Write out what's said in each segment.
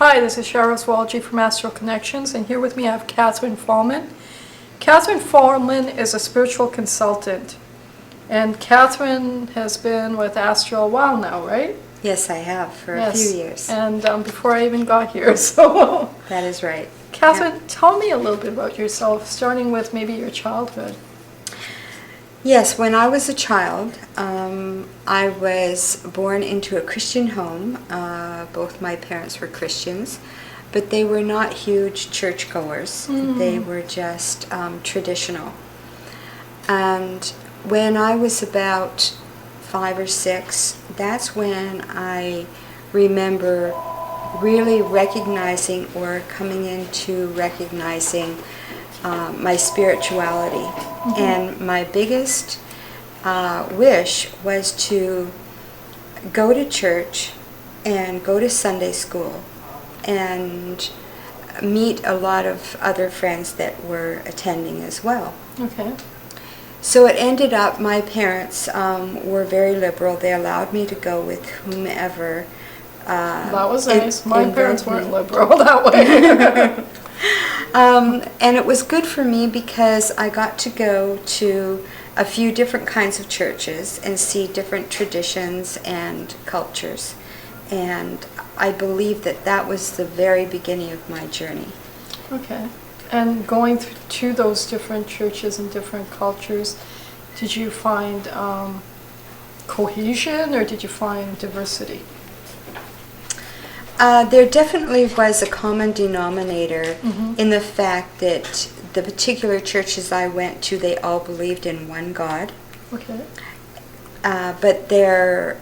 Hi, this is Cheryl Swalgi from Astral Connections, and here with me I have Katharine Fahlman. Katharine Fahlman is a spiritual consultant, and Katharine has been with Astral a while now, right? Yes, I have, for a few years. And before I even got here, so... That is right. Katharine, tell me a little bit about yourself, starting with maybe your childhood. Yes, when I was a child, I was born into a Christian home. Both my parents were Christians, but they were not huge churchgoers. They were just traditional. And when I was about 5 or 6, that's when I remember really recognizing or coming into recognizing my spirituality. And my biggest wish was to go to church and go to Sunday school and meet a lot of other friends that were attending as well. Okay. So it ended up, my parents were very liberal. They allowed me to go with whomever. That was nice. My parents weren't liberal that way. And it was good for me because I got to go to a few different kinds of churches and see different traditions and cultures. And I believe that that was the very beginning of my journey. Okay. And going to those different churches and different cultures, did you find cohesion or did you find diversity? There definitely was a common denominator in the fact that the particular churches I went to, they all believed in one God. Okay. But their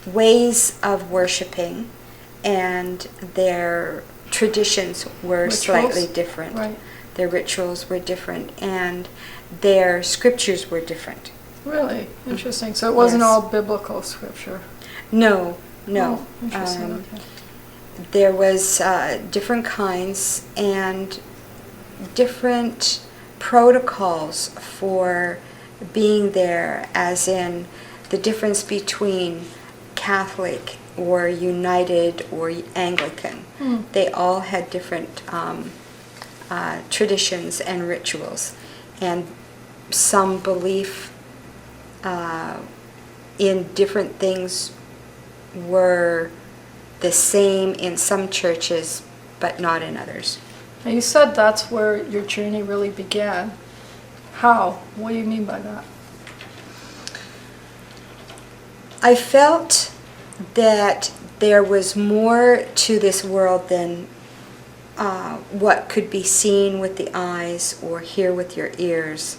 ways of worshiping and their traditions were slightly different. Right. Their rituals were different and their scriptures were different. Really? Interesting. So it wasn't all biblical scripture? No. Oh, interesting. Okay. There was different kinds and different protocols for being there, as in the difference between Catholic or United or Anglican. They all had different traditions and rituals, and some belief in different things were the same in some churches, but not in others. Now you said that's where your journey really began. How? What do you mean by that? I felt that there was more to this world than what could be seen with the eyes or hear with your ears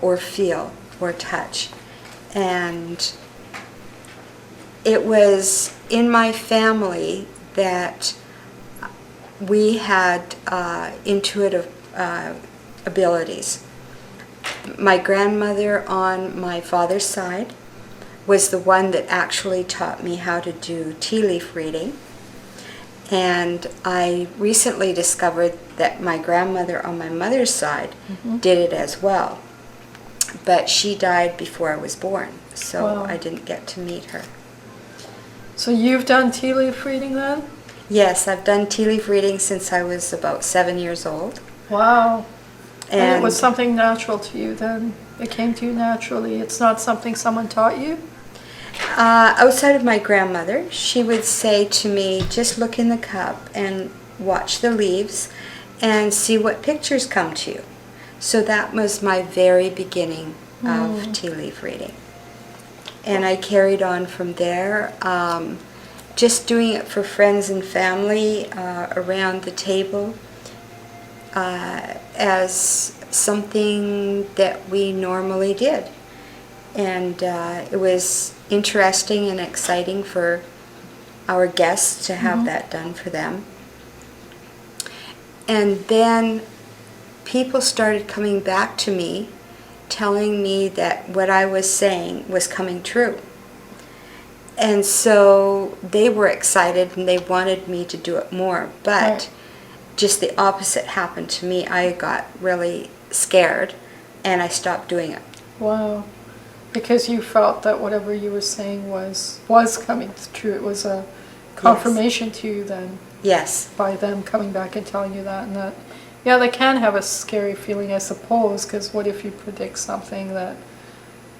or feel or touch. And it was in my family that we had intuitive abilities. My grandmother on my father's side was the one that actually taught me how to do tea leaf reading. And I recently discovered that my grandmother on my mother's side did it as well. But she died before I was born, so I didn't get to meet her. So you've done tea leaf reading then? Yes, I've done tea leaf reading since I was about 7 years old. Wow. And it was something natural to you then? It came to you naturally? It's not something someone taught you? Outside of my grandmother, she would say to me, just look in the cup and watch the leaves and see what pictures come to you. So that was my very beginning of tea leaf reading. And I carried on from there, just doing it for friends and family around the table as something that we normally did. And it was interesting and exciting for our guests to have that done for them. And then people started coming back to me telling me that what I was saying was coming true. And so they were excited and they wanted me to do it more. But just the opposite happened to me. I got really scared and I stopped doing it. Wow. Because you felt that whatever you were saying was coming true. It was confirmation to you then Yes. by them coming back and telling you that. And that, yeah, they can have a scary feeling, I suppose, because what if you predict something that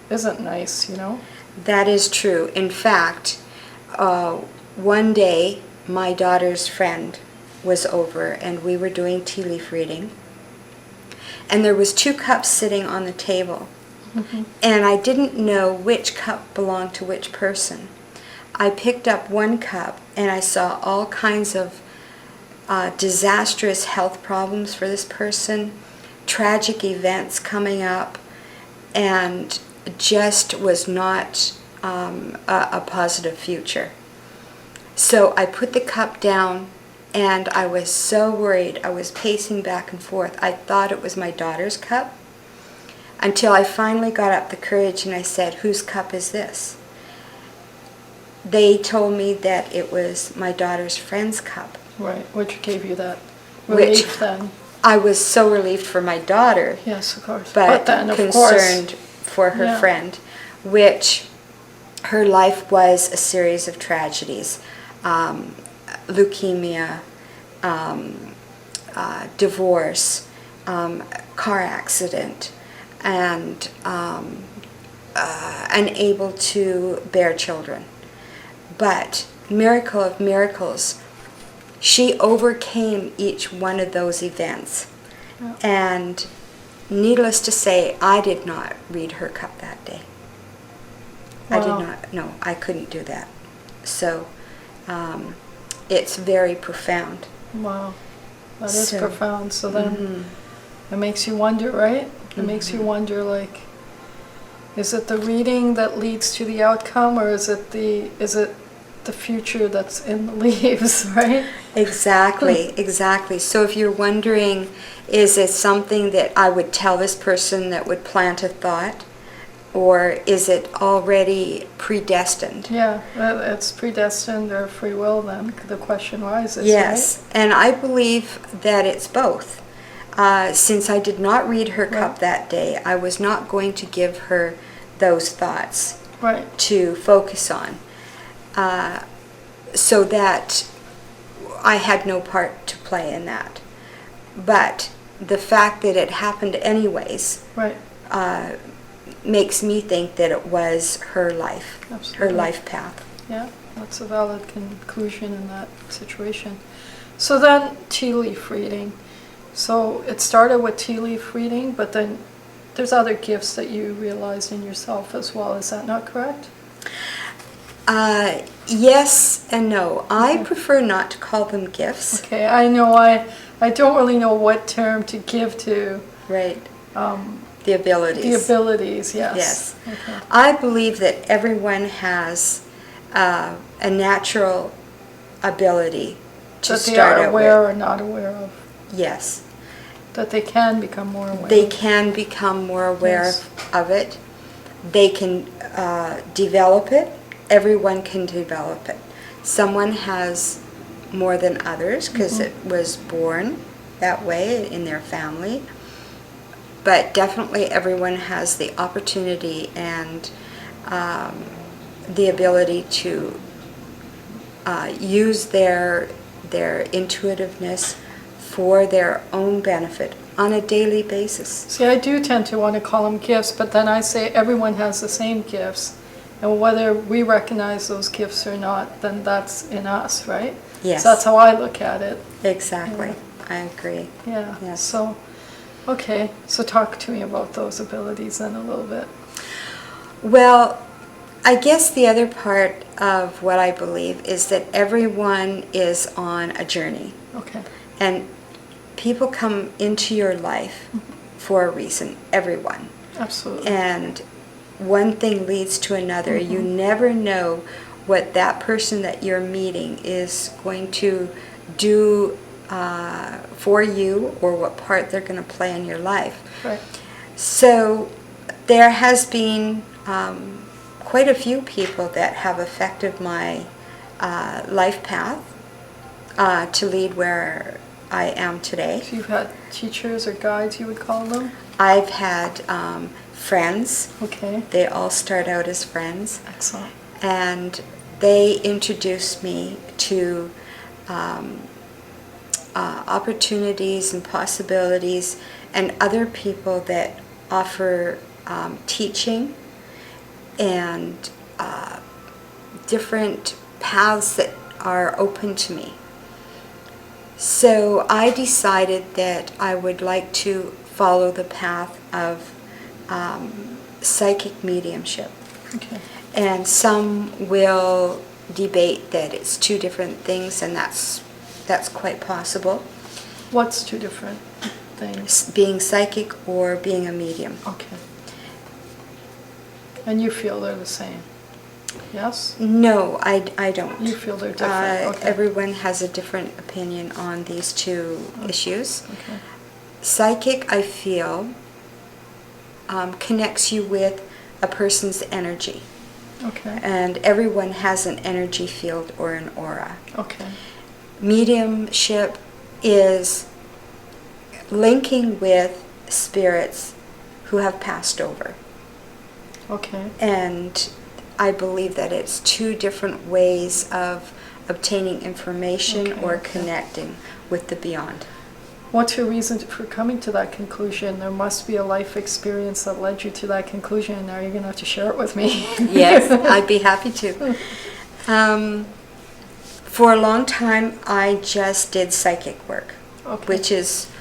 isn't nice, you know? That is true. In fact, one day my daughter's friend was over and we were doing tea leaf reading, and there was 2 cups sitting on the table, and I didn't know which cup belonged to which person. I picked up one cup and I saw all kinds of disastrous health problems for this person, tragic events coming up, and just was not a positive future. So I put the cup down and I was so worried. I was pacing back and forth. I thought it was my daughter's cup until I finally got up the courage and I said, "Whose cup is this?" They told me that it was my daughter's friend's cup. Right, which gave you that relief then. I was so relieved for my daughter. Yes, of course. But then, of concerned course, for her friend, which her life was a series of tragedies. Leukemia, divorce, car accident, and unable to bear children. But miracle of miracles, she overcame each one of those events. Yeah. And needless to say, I did not read her cup that day. Wow. I did not. No, I couldn't do that. So it's very profound. Wow, that is So, profound. So then it makes you wonder, right? It makes you wonder, like, is it the reading that leads to the outcome, or is it the future that's in the leaves, right? Exactly, exactly. So if you're wondering, is it something that I would tell this person that would plant a thought, or is it already predestined? Yeah, it's predestined or free will then, the question rises, Yes, and I believe that it's both. Since I did not read her cup that day, I was not going to give her those thoughts to focus on, so that I had no part to play in that. But the fact that it happened anyways makes me think that it was her life, her life path. Yeah, that's a valid conclusion in that situation. So then, tea leaf reading. So it started with tea leaf reading, but then there's other gifts that you realized in yourself as well. Is that not correct? Yes and no. I prefer not to call them gifts. Okay, I know. I don't really know what term to give to. Right. The abilities. The abilities, yes. Yes. Okay. I believe that everyone has a natural ability to that start they are out aware with. or not aware of. Yes. That they can become more aware. They can become more aware of it. They can develop it. Everyone can develop it. Someone has more than others because it was born that way in their family. But definitely everyone has the opportunity and the ability to use their intuitiveness for their own benefit on a daily basis. See, I do tend to want to call them gifts, but then I say everyone has the same gifts. And whether we recognize those gifts or not, then that's in us, right? Yes. So that's how I look at it. Exactly. Yeah. I agree. Yeah. Yes. So, okay. So talk to me about those abilities then a little bit. Well, I guess the other part of what I believe is that everyone is on a journey. Okay. And people come into your life for a reason, everyone. Absolutely. And one thing leads to another. You never know what that person that you're meeting is going to do for you, or what part they're going to play in your life. Right. So there has been quite a few people that have affected my life path to lead where I am today. So you've had teachers or guides, you would call them? I've had friends. Okay. They all start out as friends. Excellent. And they introduced me to opportunities and possibilities and other people that offer teaching and different paths that are open to me. So I decided that I would like to follow the path of psychic mediumship. Okay. And some will debate that it's two different things, and that's quite possible. What's two different things? Being psychic or being a medium. Okay. And you feel they're the same? Yes? No, I don't. You feel they're different? Okay. Everyone has a different opinion on these two issues. Okay. Psychic, I feel, connects you with a person's energy. Okay. And everyone has an energy field or an aura. Okay. Mediumship is linking with spirits who have passed over. Okay. And I believe that it's two different ways of obtaining information or connecting with the beyond. What's your reason for coming to that conclusion? There must be a life experience that led you to that conclusion, and now you're going to have to share it with me. Yes, I'd be happy to. For a long time, I just did psychic work, which is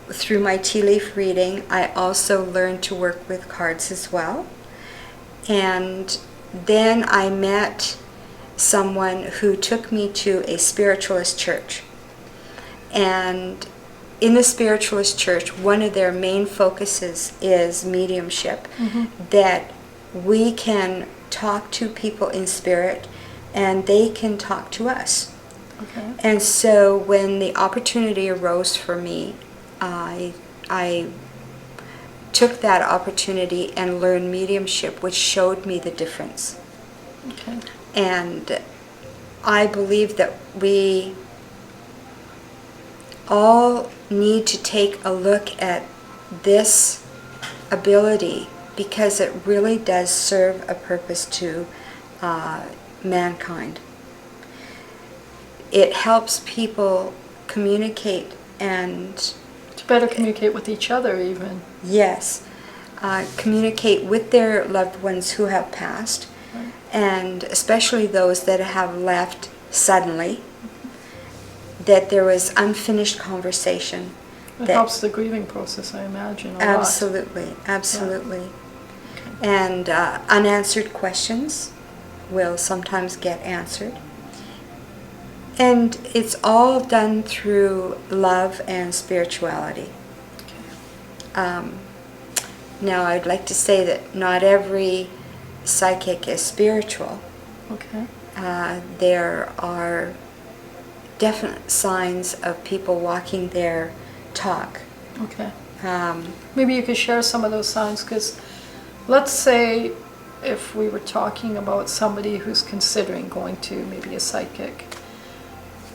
through my tea leaf reading. I also learned to work with cards as well. And then I met someone who took me to a spiritualist church. And in the spiritualist church, one of their main focuses is mediumship, that we can talk to people in spirit and they can talk to us. Okay. And so when the opportunity arose for me, I took that opportunity and learned mediumship, which showed me the difference. Okay. And I believe that we all need to take a look at this ability because it really does serve a purpose to mankind. It helps people communicate and To better communicate with each other, even. yes, communicate with their loved ones who have passed, Right. and especially those that have left suddenly, that there was unfinished conversation. It that- helps the grieving process, I imagine, a lot. Absolutely, absolutely. And unanswered questions will sometimes get answered. And it's all done through love and spirituality. Now, I'd like to say that not every psychic is spiritual. Okay. There are definite signs of people walking their talk. Okay. Maybe you could share some of those signs, because let's say if we were talking about somebody who's considering going to maybe a psychic,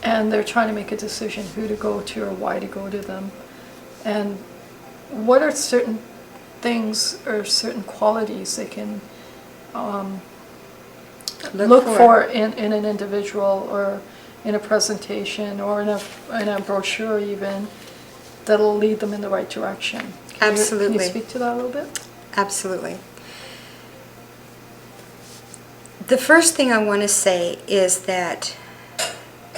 and they're trying to make a decision who to go to or why to go to them, and what are certain things or certain qualities they can look for in an individual or in a presentation or in a brochure even, that'll lead them in the right direction. Absolutely. Can you speak to that a little bit? Absolutely. The first thing I want to say is that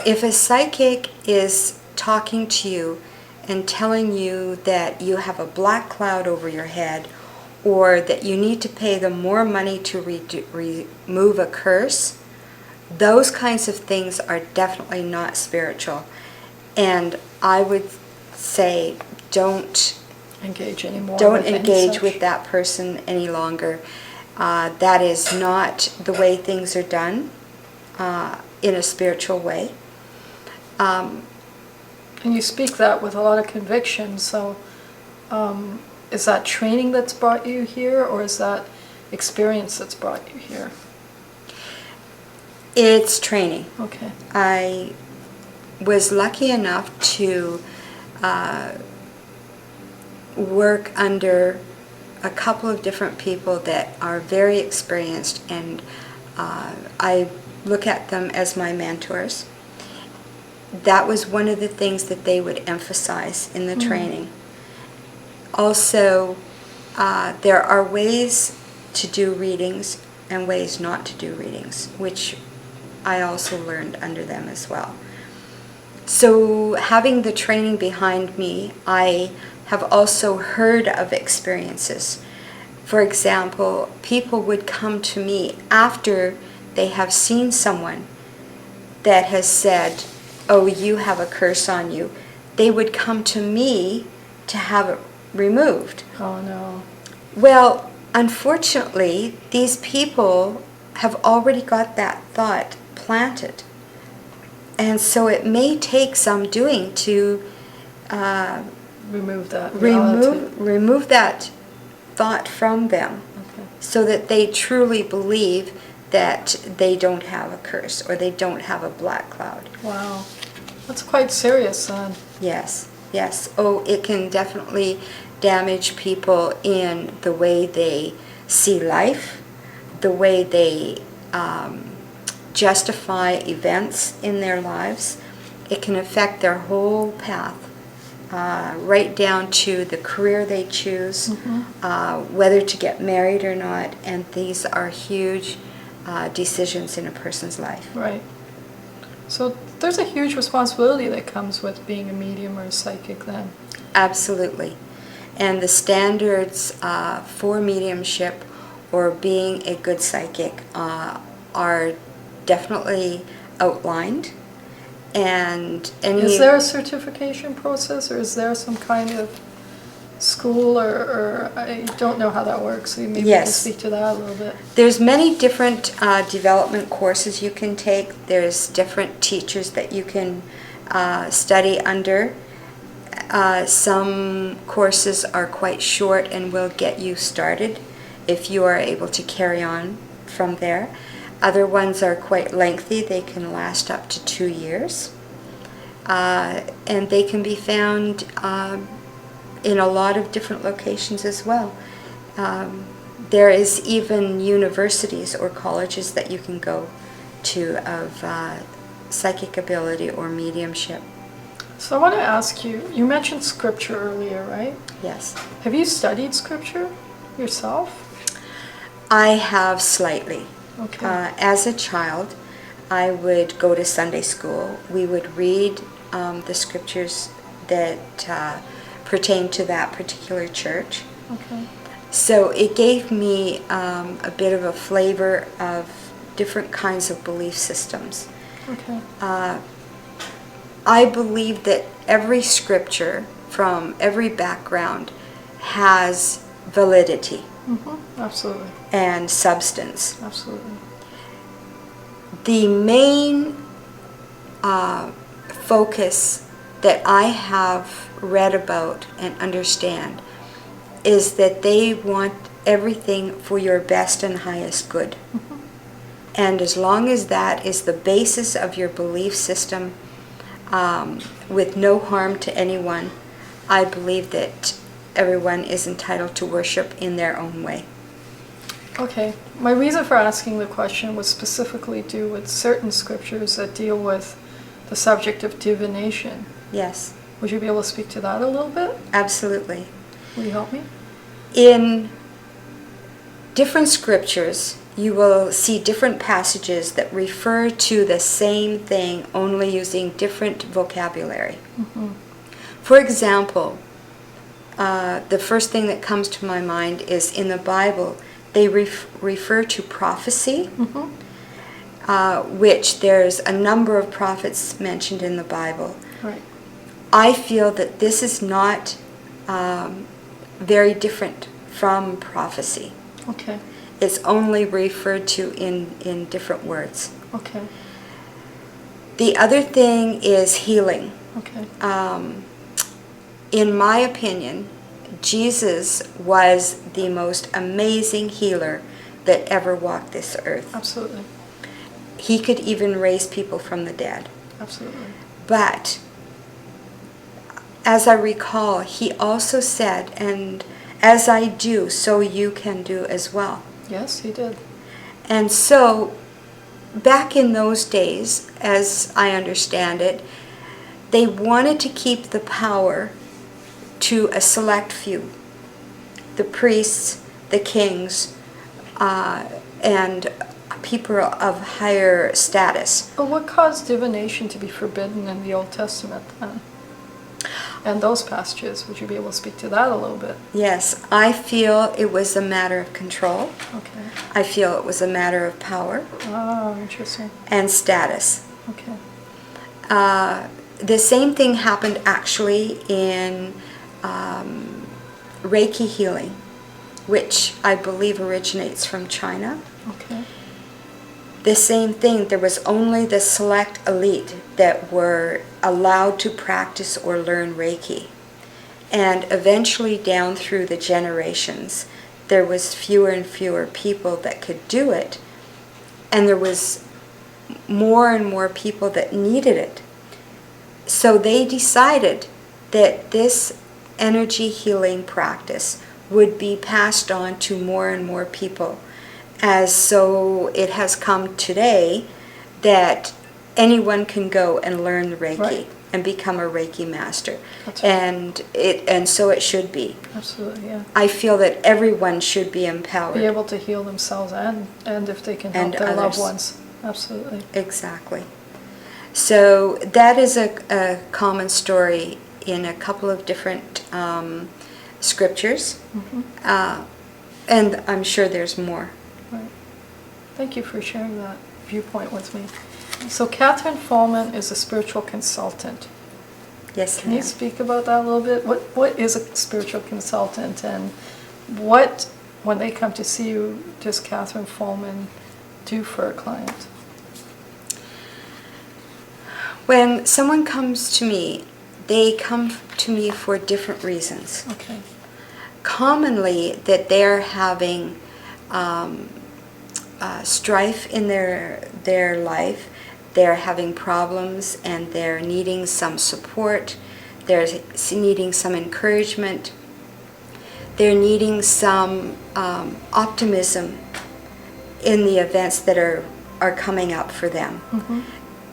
if a psychic is talking to you and telling you that you have a black cloud over your head, or that you need to pay them more money to remove a curse, those kinds of things are definitely not spiritual. And I would say don't Engage anymore. don't with any engage such. with that person any longer. That is not the way things are done in a spiritual way. And you speak that with a lot of conviction, so is that training that's brought you here, or is that experience that's brought you here? It's training. Okay. I was lucky enough to work under a couple of different people that are very experienced and I look at them as my mentors. That was one of the things that they would emphasize in the training. Also, there are ways to do readings and ways not to do readings, which I also learned under them as well. So having the training behind me, I have also heard of experiences. For example, people would come to me after they have seen someone that has said, "Oh, you have a curse on you." They would come to me to have it removed. Oh, no. Well, unfortunately, these people have already got that thought planted. And so it may take some doing to Remove that reality. remove that thought from them, Okay. so that they truly believe that they don't have a curse or they don't have a black cloud. Wow. That's quite serious then. Yes, yes. Oh, it can definitely damage people in the way they see life, the way they justify events in their lives. It can affect their whole path, right down to the career they choose, whether to get married or not, and these are huge decisions in a person's life. Right. So there's a huge responsibility that comes with being a medium or a psychic then. Absolutely. And the standards for mediumship or being a good psychic are definitely outlined. And Is there a certification process, or is there some kind of school, or I don't know how that works, so maybe you can Yes. speak to that a little bit. There's many different development courses you can take. There's different teachers that you can study under. Some courses are quite short and will get you started if you are able to carry on from there. Other ones are quite lengthy. They can last up to 2 years. And they can be found in a lot of different locations as well. There is even universities or colleges that you can go to of psychic ability or mediumship. So I want to ask you, you mentioned scripture earlier, right? Yes. Have you studied scripture yourself? I have slightly. Okay. As a child, I would go to Sunday school. We would read the scriptures that pertain to that particular church. Okay. So it gave me a bit of a flavor of different kinds of belief systems. Okay. I believe that every scripture from every background has validity Absolutely. and substance. Absolutely. The main focus that I have read about and understand is that they want everything for your best and highest good. And as long as that is the basis of your belief system, with no harm to anyone, I believe that everyone is entitled to worship in their own way. Okay. My reason for asking the question was specifically due with certain scriptures that deal with the subject of divination. Yes, Would you be able to speak to that a little bit? absolutely. Will you help me? In different scriptures, you will see different passages that refer to the same thing, only using different vocabulary. For example, the first thing that comes to my mind is in the Bible, they refer to prophecy, which there's a number of prophets mentioned in the Bible. Right. I feel that this is not very different from prophecy. Okay. It's only referred to in different words. Okay. The other thing is healing. Okay. In my opinion, Jesus was the most amazing healer that ever walked this earth. Absolutely. He could even raise people from the dead. Absolutely. But as I recall, he also said, and as I do, so you can do as well. Yes, he did. And so back in those days, as I understand it, they wanted to keep the power to a select few. The priests, the kings, and people of higher status. But what caused divination to be forbidden in the Old Testament then? And those passages, would you be able to speak to that a little bit? Yes, I feel it was a matter of control. Okay. I feel it was a matter of power Oh, interesting. and status. Okay. The same thing happened actually in Reiki healing, which I believe originates from China. Okay. The same thing, there was only the select elite that were allowed to practice or learn Reiki. And eventually down through the generations, there was fewer and fewer people that could do it. And there was more and more people that needed it. So they decided that this energy healing practice would be passed on to more and more people. As so it has come today that anyone can go and learn the Reiki. Right. And become a Reiki master. That's right. And so it should be. Absolutely, yeah. I feel that everyone should be empowered. Be able to heal themselves and if they can help And their loved others. ones. Absolutely. Exactly. So that is a common story in a couple of different scriptures. Mm-hmm. And I'm sure there's more. Right. Thank you for sharing that viewpoint with me. So Katharine Fahlman is a spiritual consultant. Yes, Can you ma'am. speak about that a little bit? What is a spiritual consultant, and what, when they come to see you, does Katharine Fahlman do for a client? When someone comes to me, they come to me for different reasons. Okay. Commonly that they're having strife in their life, they're having problems and they're needing some support, they're needing some encouragement, they're needing some optimism in the events that are coming up for them. Mm-hmm.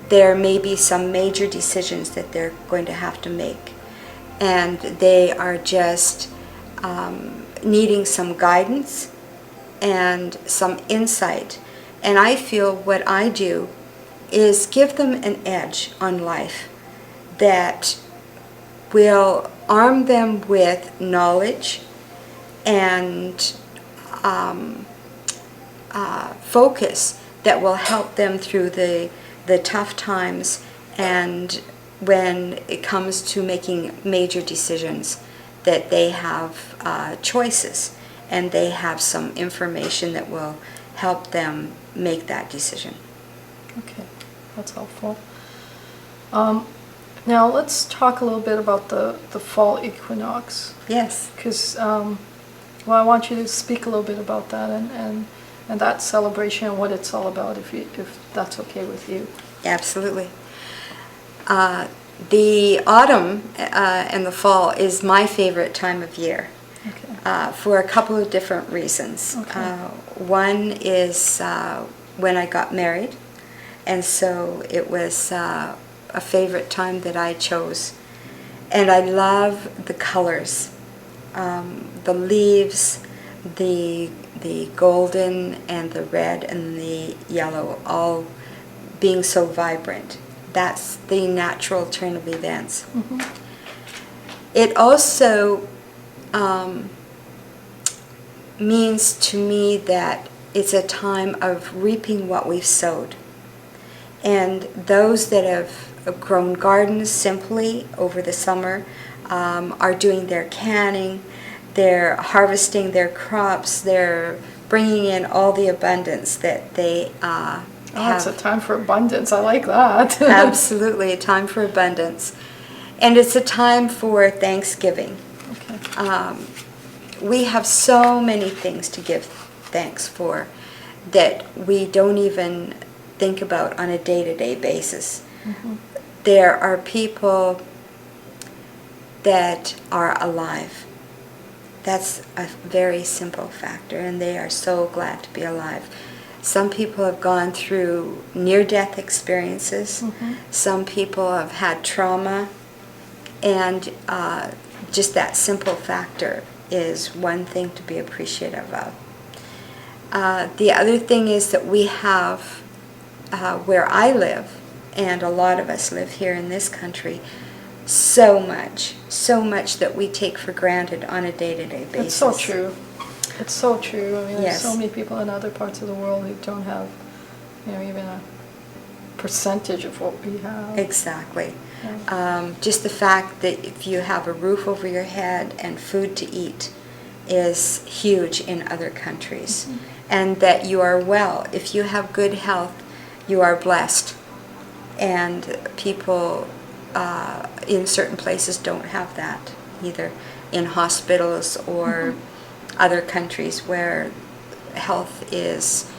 There may be some major decisions that they're going to have to make, and they are just needing some guidance and some insight. And I feel what I do is give them an edge on life that will arm them with knowledge and focus that will help them through the tough times, and when it comes to making major decisions, that they have choices and they have some information that will help them make that decision. Okay, that's helpful. Now let's talk a little bit about the fall equinox. Yes. Because, I want you to speak a little bit about that and that celebration and what it's all about, if that's okay with you. Absolutely. The autumn and the fall is my favorite time of year. Okay. For a couple of different reasons. Okay. One is when I got married, and so it was a favorite time that I chose. And I love the colors, the leaves, the golden and the red and the yellow, all being so vibrant. That's the natural turn of events. Mm-hmm. It also means to me that it's a time of reaping what we've sowed. And those that have grown gardens simply over the summer are doing their canning, they're harvesting their crops, they're bringing in all the abundance that they have. It's a time for abundance. I like that. Absolutely, a time for abundance. And it's a time for Thanksgiving. Okay. We have so many things to give thanks for that we don't even think about on a day-to-day basis. Mm-hmm. There are people that are alive. That's a very simple factor, and they are so glad to be alive. Some people have gone through near-death experiences. Some people have had trauma. And just that simple factor is one thing to be appreciative of. The other thing is that we have, where I live, and a lot of us live here in this country, so much that we take for granted on a day-to-day basis. It's so true. It's so true. I mean, there's Yes. so many people in other parts of the world who don't have, even a percentage of what we have. Exactly. Yeah. Just the fact that if you have a roof over your head and food to eat is huge in other countries. And that you are well. If you have good health, you are blessed. And people in certain places don't have that, either in hospitals or other countries where health is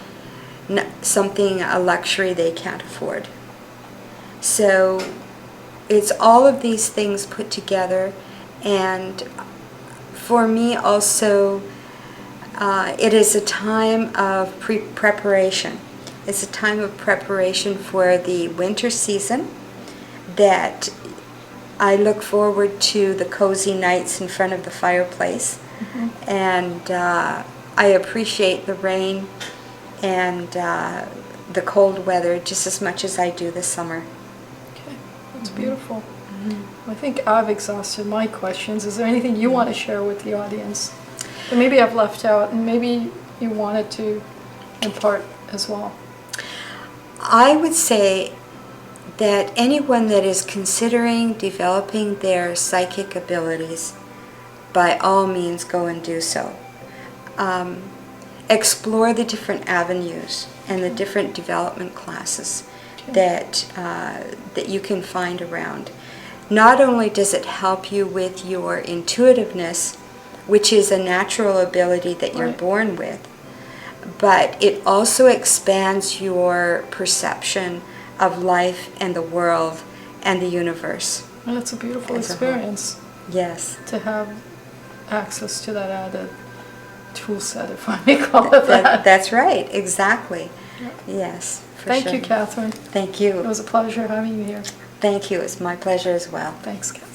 something, a luxury they can't afford. So it's all of these things put together, and for me also it is a time of preparation. It's a time of preparation for the winter season, that I look forward to the cozy nights in front of the fireplace. And I appreciate the rain and the cold weather just as much as I do the summer. Okay, that's beautiful. I think I've exhausted my questions. Is there anything you want to share with the audience that maybe I've left out and maybe you wanted to impart as well? I would say that anyone that is considering developing their psychic abilities, by all means go and do so. Explore the different avenues and the different development classes that you can find around. Not only does it help you with your intuitiveness, which is a natural ability that you're born with, but it also expands your perception of life and the world and the universe. And it's a beautiful As a whole. experience. Yes. To have access to that added tool set, if I may call it that. That's right, exactly. Yeah. Yes, for Thank sure. you, Catherine. Thank you. It was a pleasure having you here. Thank you. It's my pleasure as well. Thanks, Catherine.